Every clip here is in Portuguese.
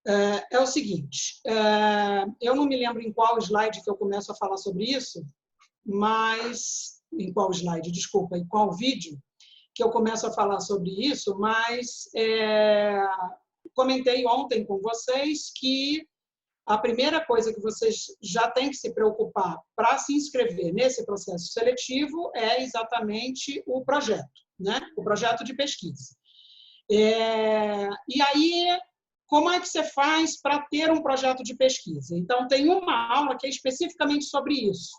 É o seguinte, eu não me lembro em qual slide que eu começo a falar sobre isso, mas em qual slide, desculpa, em qual vídeo que eu começo a falar sobre isso, mas comentei ontem com vocês que a primeira coisa que vocês já têm que se preocupar para se inscrever nesse processo seletivo é exatamente o projeto, né? O projeto de pesquisa. E aí, como é que você faz para ter um projeto de pesquisa? Então, tem uma aula que é especificamente sobre isso.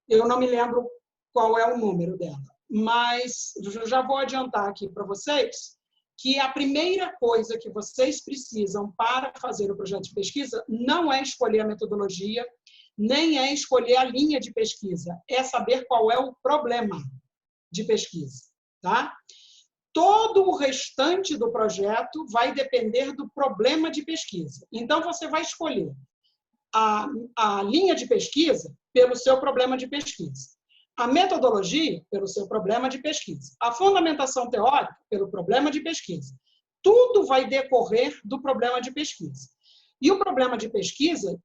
Eu não me lembro qual é o número dela, mas eu já vou adiantar aqui para vocês que a primeira coisa que vocês precisam para fazer o projeto de pesquisa não é escolher a metodologia, nem é escolher a linha de pesquisa, é saber qual é o problema de pesquisa, tá? Todo o restante do projeto vai depender do problema de pesquisa. Então, você vai escolher a linha de pesquisa pelo seu problema de pesquisa, a metodologia pelo seu problema de pesquisa, a fundamentação teórica pelo problema de pesquisa. Tudo vai decorrer do problema de pesquisa. E o problema de pesquisa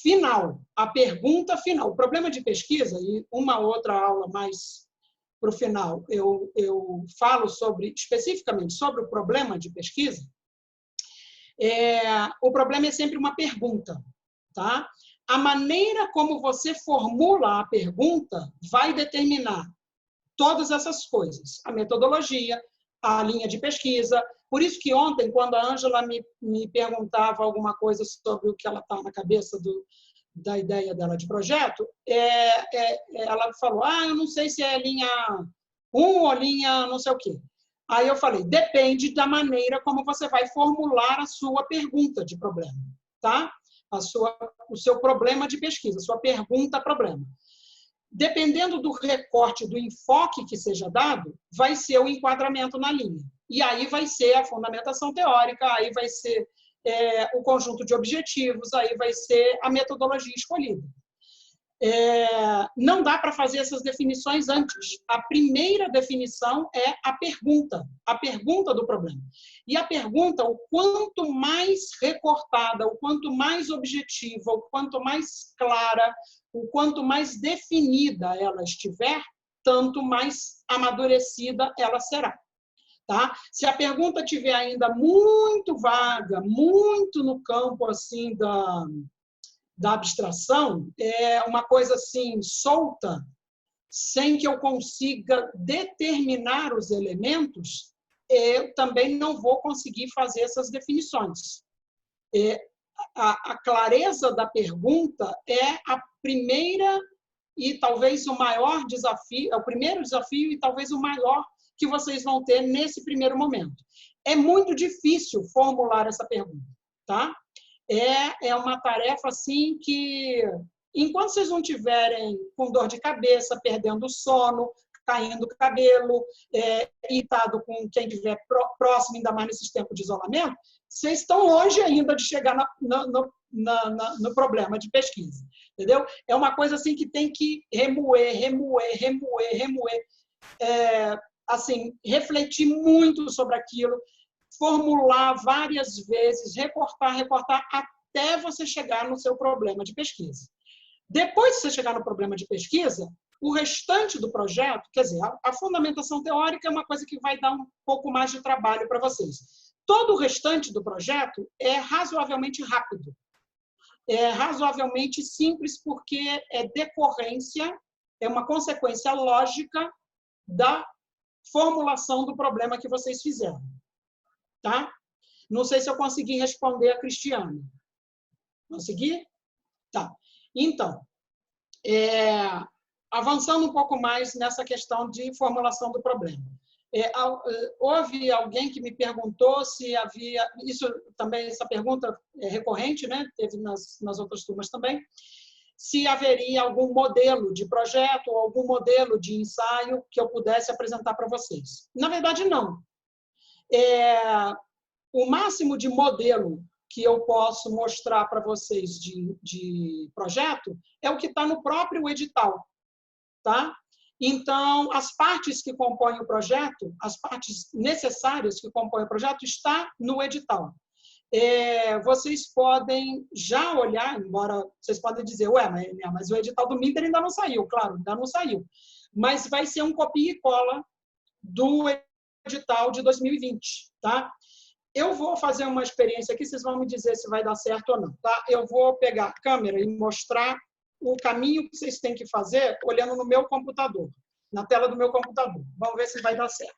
final, a pergunta final. O problema de pesquisa, e uma outra aula mais para o final, eu falo especificamente sobre o problema de pesquisa. O problema é sempre uma pergunta, tá? A maneira como você formula a pergunta vai determinar todas essas coisas. A metodologia, a linha de pesquisa. Por isso que ontem, quando a Ângela me perguntava alguma coisa sobre o que ela está na cabeça da ideia dela de projeto, ela falou, eu não sei se é linha 1 ou linha não sei o quê. Aí eu falei, depende da maneira como você vai formular a sua pergunta de problema, tá? O seu problema de pesquisa, a sua pergunta-problema. Dependendo do recorte, do enfoque que seja dado, vai ser o enquadramento na linha. E aí vai ser a fundamentação teórica, aí vai ser o conjunto de objetivos, aí vai ser a metodologia escolhida. Não dá para fazer essas definições antes. A primeira definição é a pergunta do problema. E a pergunta, o quanto mais recortada, o quanto mais objetiva, o quanto mais clara, o quanto mais definida ela estiver, tanto mais amadurecida ela será. Tá? Se a pergunta estiver ainda muito vaga, muito no campo assim da abstração, é uma coisa assim solta, sem que eu consiga determinar os elementos, eu também não vou conseguir fazer essas definições. A clareza da pergunta é a primeira e talvez o maior desafio, é o primeiro desafio e talvez o maior que vocês vão ter nesse primeiro momento. É muito difícil formular essa pergunta, tá? É uma tarefa assim que, enquanto vocês não tiverem com dor de cabeça, perdendo o sono, caindo o cabelo, irritado com quem estiver próximo, ainda mais nesses tempos de isolamento, vocês estão longe ainda de chegar no problema de pesquisa, entendeu? É uma coisa assim que tem que remoer, assim, refletir muito sobre aquilo, formular várias vezes, recortar, até você chegar no seu problema de pesquisa. Depois de você chegar no problema de pesquisa, o restante do projeto, quer dizer, a fundamentação teórica é uma coisa que vai dar um pouco mais de trabalho para vocês. Todo o restante do projeto é razoavelmente rápido, é razoavelmente simples, porque é decorrência, é uma consequência lógica da formulação do problema que vocês fizeram. Tá? Não sei se eu consegui responder a Cristiane. Consegui? Tá. Então, avançando um pouco mais nessa questão de formulação do problema. Houve alguém que me perguntou se havia... Isso também, essa pergunta é recorrente, né? Teve nas outras turmas também. Se haveria algum modelo de projeto ou algum modelo de ensaio que eu pudesse apresentar para vocês. Na verdade, não. O máximo de modelo que eu posso mostrar para vocês de projeto é o que está no próprio edital. Tá? Então, as partes que compõem o projeto, as partes necessárias que compõem o projeto, está no edital. vocês podem já olhar, embora vocês podem dizer, ué, mas o edital do Minder ainda não saiu, claro, ainda não saiu. Mas vai ser um copia e cola do edital de 2020, tá? Eu vou fazer uma experiência aqui, vocês vão me dizer se vai dar certo ou não, tá? Eu vou pegar a câmera e mostrar o caminho que vocês têm que fazer olhando no meu computador, na tela do meu computador. Vamos ver se vai dar certo.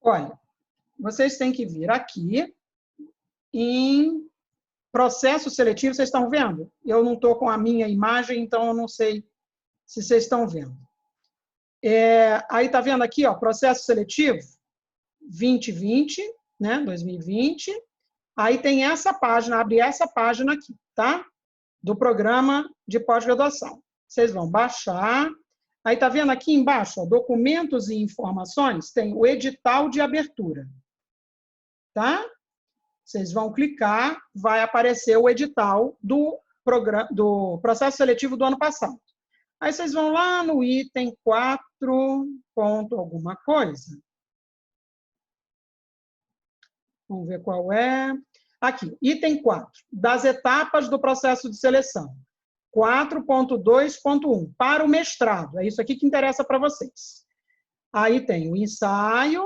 Olha, vocês têm que vir aqui em processo seletivo, vocês estão vendo? Eu não estou com a minha imagem, então eu não sei se vocês estão vendo. Aí está vendo aqui, ó, processo seletivo 2020, né, 2020. Aí tem essa página, abre essa página aqui, tá? Do programa de pós-graduação. Vocês vão baixar. Aí está vendo aqui embaixo, ó, documentos e informações, tem o edital de abertura, tá? Vocês vão clicar, vai aparecer o edital do processo seletivo do ano passado. Aí vocês vão lá no item 4, ponto alguma coisa. Vamos ver qual é. Aqui, item 4, das etapas do processo de seleção. 4.2.1, para o mestrado. É isso aqui que interessa para vocês. Aí tem o ensaio,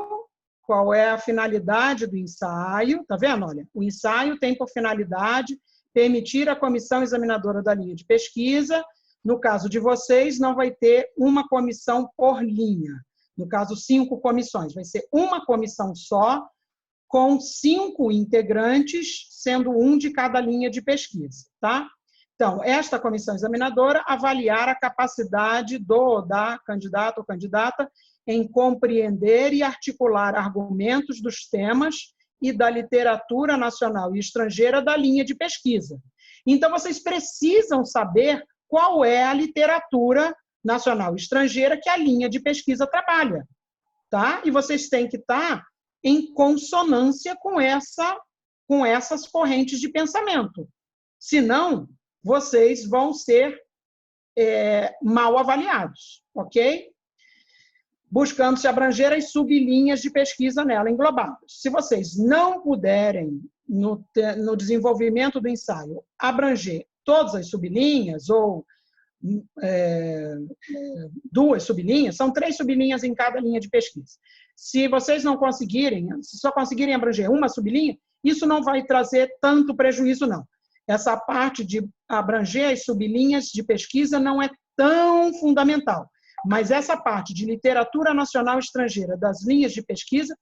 qual é a finalidade do ensaio. Tá vendo? Olha, o ensaio tem por finalidade permitir à comissão examinadora da linha de pesquisa. No caso de vocês, não vai ter uma comissão por linha. No caso, 5 comissões. Vai ser uma comissão só, com 5 integrantes, sendo um de cada linha de pesquisa, tá? Então, esta comissão examinadora avaliar a capacidade da candidato ou candidata em compreender e articular argumentos dos temas e da literatura nacional e estrangeira da linha de pesquisa. Então, vocês precisam saber qual é a literatura nacional e estrangeira que a linha de pesquisa trabalha, tá? E vocês têm que estar em consonância com essas correntes de pensamento. Senão, vocês vão ser mal avaliados, ok? Buscando se abranger as sublinhas de pesquisa nela englobadas. Se vocês não puderem, no desenvolvimento do ensaio, abranger todas as sublinhas, ou 2 sublinhas, são 3 sublinhas em cada linha de pesquisa. Se vocês não conseguirem, se só conseguirem abranger uma sublinha, isso não vai trazer tanto prejuízo, não. Essa parte de abranger as sublinhas de pesquisa não é tão fundamental, mas essa parte de literatura nacional e estrangeira das linhas de pesquisa,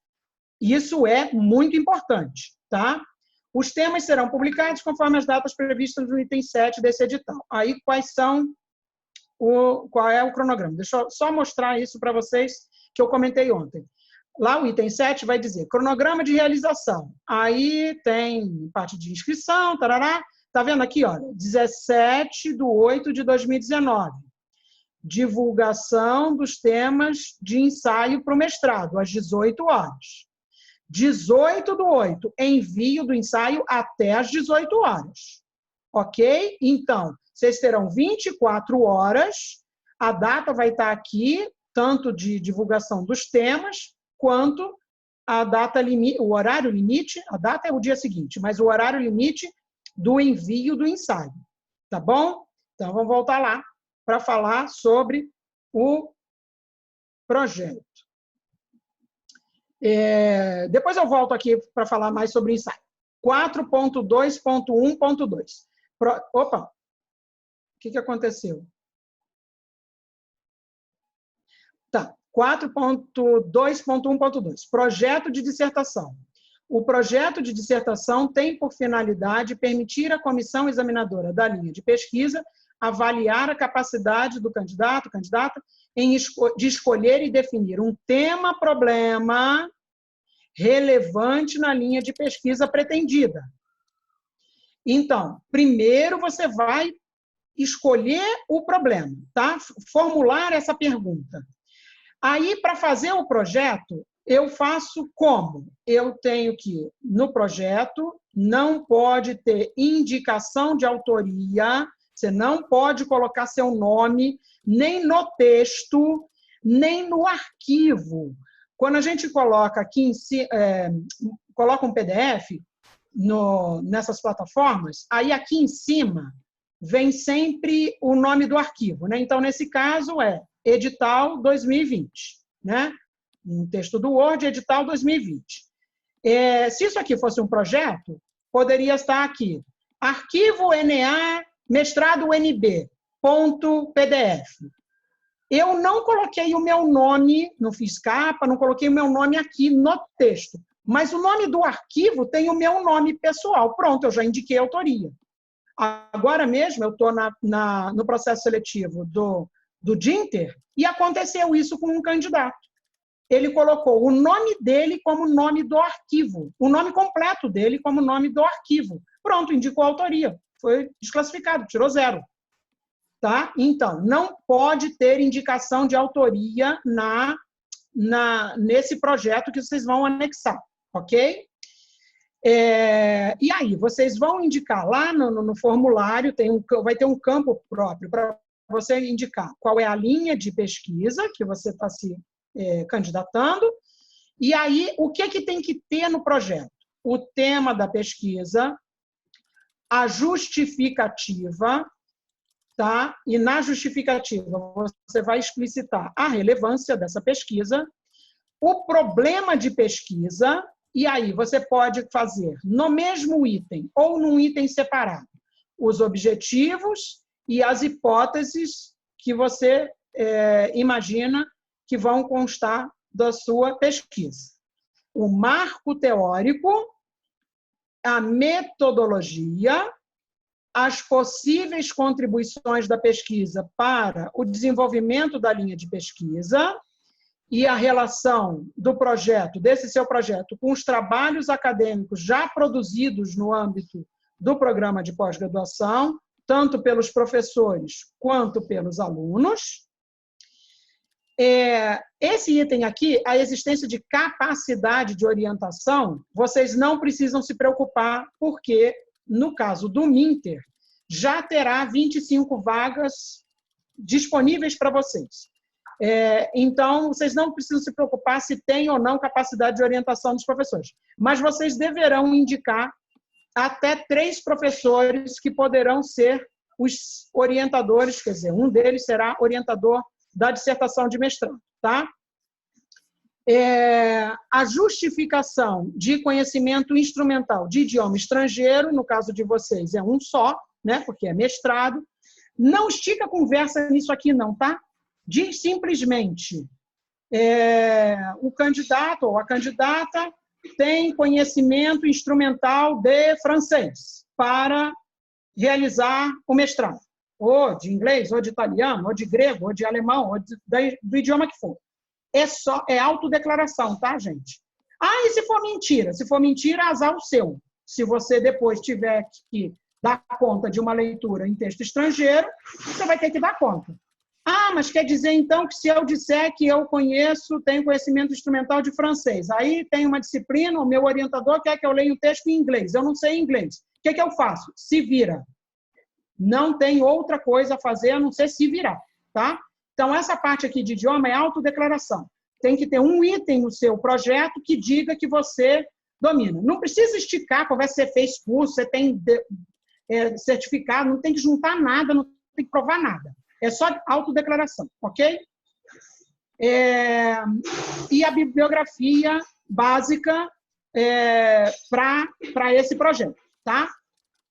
isso é muito importante, tá? Os temas serão publicados conforme as datas previstas no item 7 desse edital. Aí, qual é o cronograma? Deixa eu só mostrar isso para vocês, que eu comentei ontem. Lá o item 7 vai dizer cronograma de realização. Aí tem parte de inscrição, tarará. Tá vendo aqui, olha, 17/8/2019. Divulgação dos temas de ensaio para o mestrado, às 18 horas. 18/8, envio do ensaio até às 18 horas. Ok? Então, vocês terão 24 horas, a data vai estar aqui, tanto de divulgação dos temas, quanto a data limite, o horário limite, a data é o dia seguinte, mas o horário limite do envio do ensaio, tá bom? Então, vamos voltar lá para falar sobre o projeto. Depois eu volto aqui para falar mais sobre o ensaio. 4.2.1.2. Opa! O que aconteceu? Tá. 4.2.1.2. Projeto de dissertação. O projeto de dissertação tem por finalidade permitir à comissão examinadora da linha de pesquisa avaliar a capacidade do candidato, candidata, de escolher e definir um tema-problema relevante na linha de pesquisa pretendida. Então, primeiro você vai escolher o problema, tá? Formular essa pergunta. Aí, para fazer o projeto, eu faço como? Eu tenho que, no projeto, não pode ter indicação de autoria Você não pode colocar seu nome nem no texto, nem no arquivo. Quando a gente coloca aqui em si, coloca um PDF nessas plataformas, aí aqui em cima vem sempre o nome do arquivo, né? Então, nesse caso, é edital 2020, né? Um texto do Word, edital 2020. Se isso aqui fosse um projeto, poderia estar aqui, arquivo NA, mestrado UNB, .pdf. Eu não coloquei o meu nome, não fiz capa, não coloquei o meu nome aqui no texto, mas o nome do arquivo tem o meu nome pessoal. Pronto, eu já indiquei a autoria. Agora mesmo, eu estou no processo seletivo do Dinter e aconteceu isso com um candidato. Ele colocou o nome dele como nome do arquivo, o nome completo dele como nome do arquivo. Pronto, indicou a autoria. Foi desclassificado, tirou 0. Tá? Então, não pode ter indicação de autoria nesse projeto que vocês vão anexar, ok? E aí, vocês vão indicar lá no formulário, vai ter um campo próprio para você indicar qual é a linha de pesquisa que você está se candidatando, e aí, o que tem que ter no projeto? O tema da pesquisa, a justificativa, tá? E na justificativa você vai explicitar a relevância dessa pesquisa, o problema de pesquisa, e aí você pode fazer no mesmo item ou num item separado os objetivos e as hipóteses que você imagina que vão constar da sua pesquisa. O marco teórico, a metodologia, as possíveis contribuições da pesquisa para o desenvolvimento da linha de pesquisa e a relação do projeto, desse seu projeto, com os trabalhos acadêmicos já produzidos no âmbito do programa de pós-graduação, tanto pelos professores quanto pelos alunos. Esse item aqui, a existência de capacidade de orientação, vocês não precisam se preocupar, porque no caso do Minter, já terá 25 vagas disponíveis para vocês. Então, vocês não precisam se preocupar se tem ou não capacidade de orientação dos professores. Mas vocês deverão indicar até 3 professores que poderão ser os orientadores, quer dizer, um deles será orientador da dissertação de mestrado, tá? A justificação de conhecimento instrumental de idioma estrangeiro, no caso de vocês, é um só, né, porque é mestrado. Não estica a conversa nisso aqui, não, tá? Diz simplesmente, o candidato ou a candidata tem conhecimento instrumental de francês para realizar o mestrado, ou de inglês, ou de italiano, ou de grego, ou de alemão, ou do idioma que for. É autodeclaração, tá, gente? E se for mentira? Se for mentira, azar o seu. Se você depois tiver que dar conta de uma leitura em texto estrangeiro, você vai ter que dar conta. Mas quer dizer, então, que se eu disser que eu tenho conhecimento instrumental de francês, aí tem uma disciplina, o meu orientador quer que eu leia o texto em inglês, eu não sei inglês. O que eu faço? Se vira. Não tem outra coisa a fazer a não ser se virar, tá? Então, essa parte aqui de idioma é autodeclaração. Tem que ter um item no seu projeto que diga que você domina. Não precisa esticar, porque você fez curso, você tem certificado, não tem que juntar nada, não tem que provar nada. É só autodeclaração, ok? E a bibliografia básica para esse projeto, tá?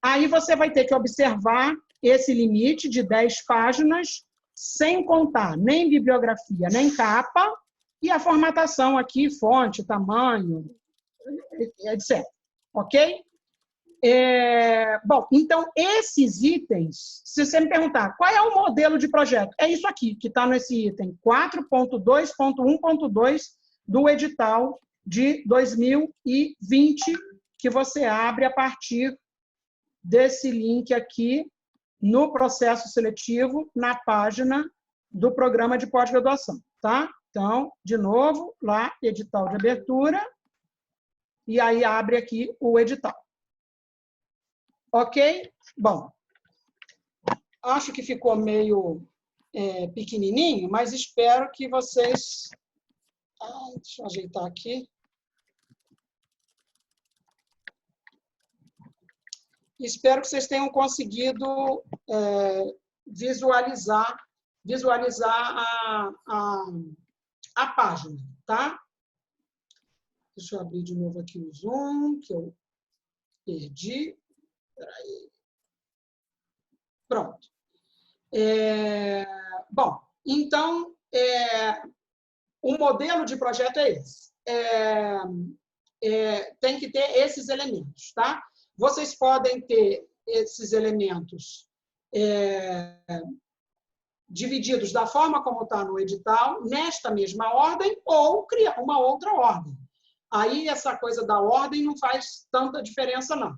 Aí você vai ter que observar esse limite de 10 páginas, sem contar nem bibliografia, nem capa, e a formatação aqui, fonte, tamanho, etc. Ok? Bom, então, esses itens, se você me perguntar qual é o modelo de projeto, é isso aqui, que está nesse item 4.2.1.2 do edital de 2020, que você abre a partir desse link aqui no processo seletivo, na página do programa de pós-graduação, tá? Então, de novo, lá, edital de abertura, e aí abre aqui o edital. Ok? Bom, Acho que ficou meio pequenininho, mas espero que vocês... deixa eu ajeitar aqui. Espero que vocês tenham conseguido visualizar a página, tá? Deixa eu abrir de novo aqui o Zoom, que eu perdi. Peraí. Pronto. Bom, então, o modelo de projeto é esse. Tem que ter esses elementos, tá? Vocês podem ter esses elementos divididos da forma como está no edital, nesta mesma ordem, ou criar uma outra ordem. Aí, essa coisa da ordem não faz tanta diferença, não.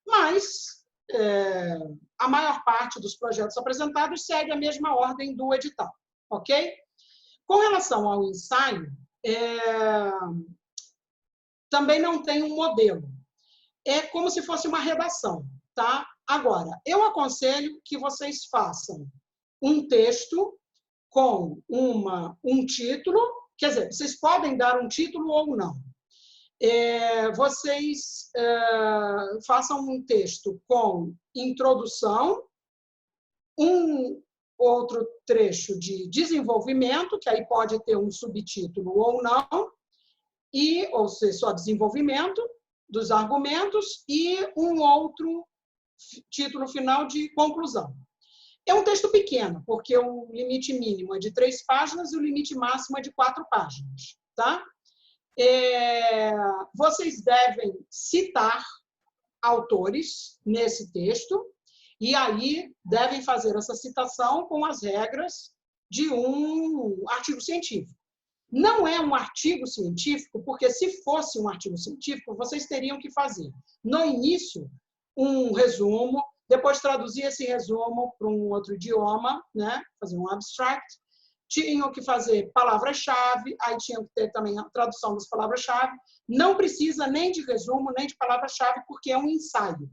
Mas a maior parte dos projetos apresentados segue a mesma ordem do edital, ok? Com relação ao ensaio, também não tem um modelo. É como se fosse uma redação, tá? Agora, eu aconselho que vocês façam um texto com um título, quer dizer, vocês podem dar um título ou não. Vocês façam um texto com introdução, um outro trecho de desenvolvimento, que aí pode ter um subtítulo ou não, ou seja, só desenvolvimento dos argumentos, e um outro título final de conclusão. É um texto pequeno, porque o limite mínimo é de 3 páginas e o limite máximo é de 4 páginas, tá? Vocês devem citar autores nesse texto, e aí devem fazer essa citação com as regras de um artigo científico. Não é um artigo científico, porque se fosse um artigo científico, vocês teriam que fazer, no início, um resumo, depois traduzir esse resumo para um outro idioma, né? Fazer um abstract, tinham que fazer palavras-chave, aí tinham que ter também a tradução das palavras-chave. Não precisa nem de resumo, nem de palavra-chave, porque é um ensaio,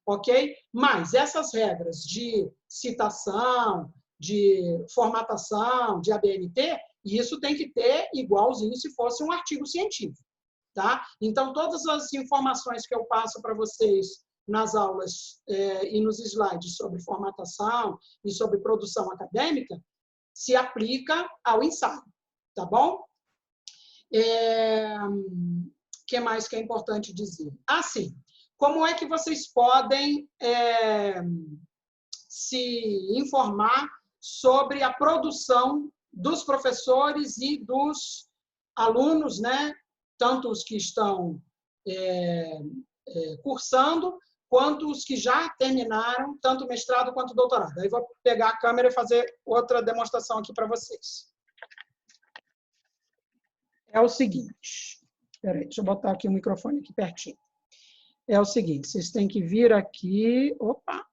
ok? Mas essas regras de citação, de formatação, de ABNT, isso tem que ter igualzinho se fosse um artigo científico, tá? Então, todas as informações que eu passo para vocês nas aulas e nos slides sobre formatação e sobre produção acadêmica, se aplica ao ensaio, tá bom? Que mais que é importante dizer? Sim, como é que vocês podem se informar sobre a produção dos professores e dos alunos, né? Tanto os que estão cursando, quanto os que já terminaram, tanto mestrado quanto doutorado. Aí vou pegar a câmera e fazer outra demonstração aqui para vocês. É o seguinte, espera aí, deixa eu botar aqui o microfone aqui pertinho. É o seguinte, vocês têm que vir aqui, opa.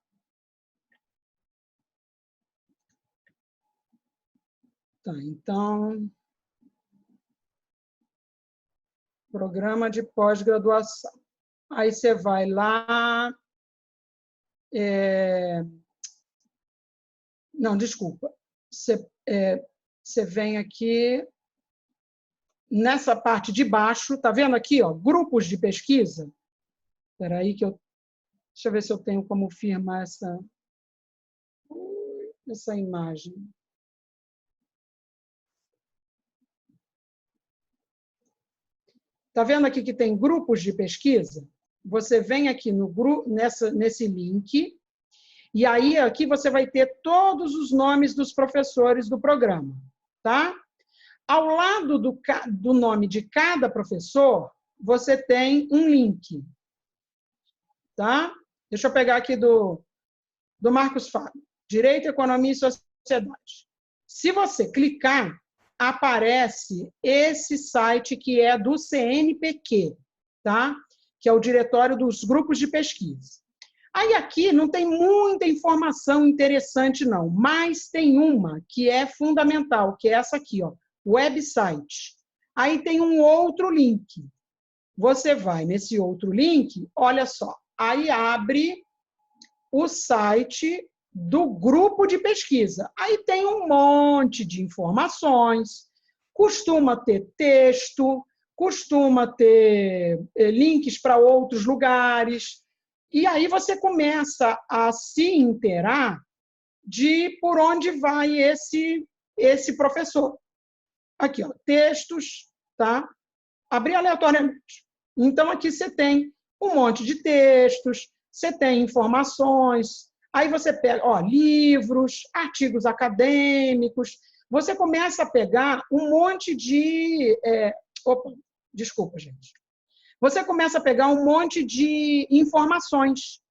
Tá, então, programa de pós-graduação. Aí você vai lá... Não, desculpa. Você vem aqui, nessa parte de baixo, tá vendo aqui, ó, grupos de pesquisa? Espera aí que deixa eu ver se eu tenho como firmar essa imagem. Tá vendo aqui que tem grupos de pesquisa? Você vem aqui nesse link, e aí aqui você vai ter todos os nomes dos professores do programa, tá? Ao lado do nome de cada professor, você tem um link, tá? Deixa eu pegar aqui do Marcos Fábio, Direito, Economia e Sociedade. Se você clicar, aparece esse site que é do CNPq, tá? Que é o Diretório dos Grupos de Pesquisa. Aí aqui não tem muita informação interessante, não, mas tem uma que é fundamental, que é essa aqui, ó, website. Aí tem um outro link. Você vai nesse outro link, olha só, aí abre o site do grupo de pesquisa. Aí tem um monte de informações, costuma ter texto, costuma ter links para outros lugares, e aí você começa a se inteirar de por onde vai esse professor. Aqui, ó, textos, tá? Abrir aleatoriamente. Então, aqui você tem um monte de textos, você tem informações, aí você pega, ó, livros, artigos acadêmicos, você começa a pegar um monte de... Opa, desculpa, gente. Você começa a pegar um monte de informações.